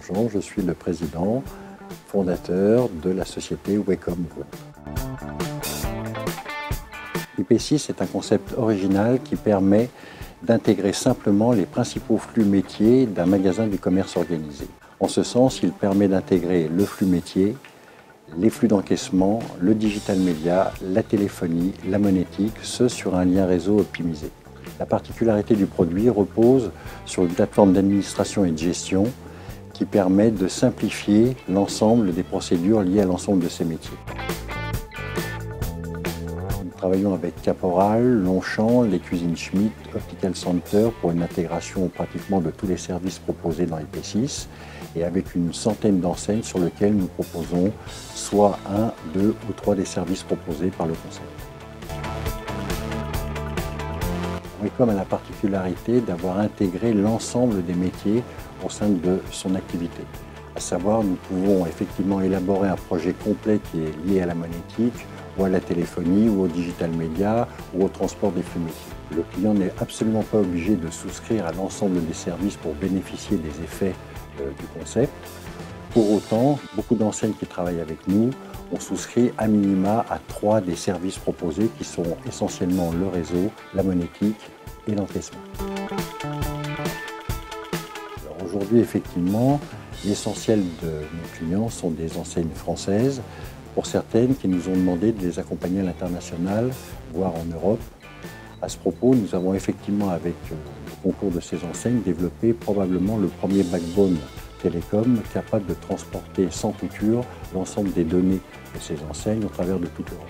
Jean, je suis le président fondateur de la société Wacom Group. IP6 est un concept original qui permet d'intégrer simplement les principaux flux métiers d'un magasin du commerce organisé. En ce sens, il permet d'intégrer le flux métier, les flux d'encaissement, le digital média, la téléphonie, la monétique, ce sur un lien réseau optimisé. La particularité du produit repose sur une plateforme d'administration et de gestion qui permet de simplifier l'ensemble des procédures liées à l'ensemble de ces métiers. Nous travaillons avec Caporal, Longchamp, les cuisines Schmitt, Optical Center pour une intégration pratiquement de tous les services proposés dans IP6 et avec une centaine d'enseignes sur lesquelles nous proposons soit un, deux ou trois des services proposés par le concept. Wacom a la particularité d'avoir intégré l'ensemble des métiers au sein de son activité. À savoir, nous pouvons effectivement élaborer un projet complet qui est lié à la monétique, ou à la téléphonie, ou au digital média, ou au transport des flux métiers. Le client n'est absolument pas obligé de souscrire à l'ensemble des services pour bénéficier des effets du concept. Pour autant, beaucoup d'enseignes qui travaillent avec nous ont souscrit à minima à 3 des services proposés qui sont essentiellement le réseau, la monétique et l'encaissement. Aujourd'hui, effectivement, l'essentiel de nos clients sont des enseignes françaises, pour certaines qui nous ont demandé de les accompagner à l'international, voire en Europe. À ce propos, nous avons effectivement, avec le concours de ces enseignes, développé probablement le premier backbone télécom capable de transporter sans couture l'ensemble des données de ces enseignes au travers de toute l'Europe.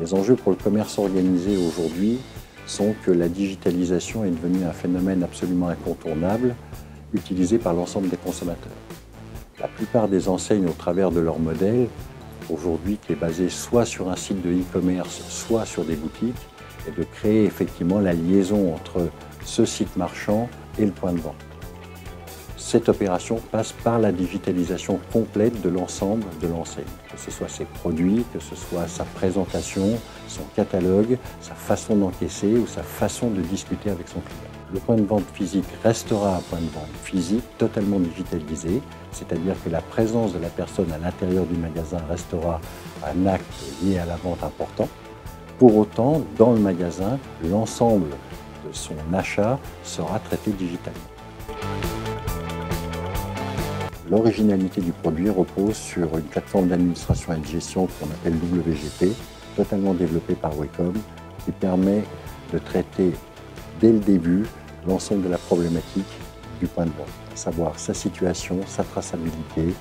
Les enjeux pour le commerce organisé aujourd'hui sont que la digitalisation est devenue un phénomène absolument incontournable, utilisé par l'ensemble des consommateurs. La plupart des enseignes, au travers de leur modèle, aujourd'hui qui est basé soit sur un site de e-commerce, soit sur des boutiques, est de créer effectivement la liaison entre ce site marchand et le point de vente. Cette opération passe par la digitalisation complète de l'ensemble de l'enseigne, que ce soit ses produits, que ce soit sa présentation, son catalogue, sa façon d'encaisser ou sa façon de discuter avec son client. Le point de vente physique restera un point de vente physique totalement digitalisé, c'est-à-dire que la présence de la personne à l'intérieur du magasin restera un acte lié à la vente important. Pour autant, dans le magasin, l'ensemble de son achat sera traité digitalement. L'originalité du produit repose sur une plateforme d'administration et de gestion qu'on appelle WGP, totalement développée par Wacom, qui permet de traiter dès le début l'ensemble de la problématique du point de vente, à savoir sa situation, sa traçabilité,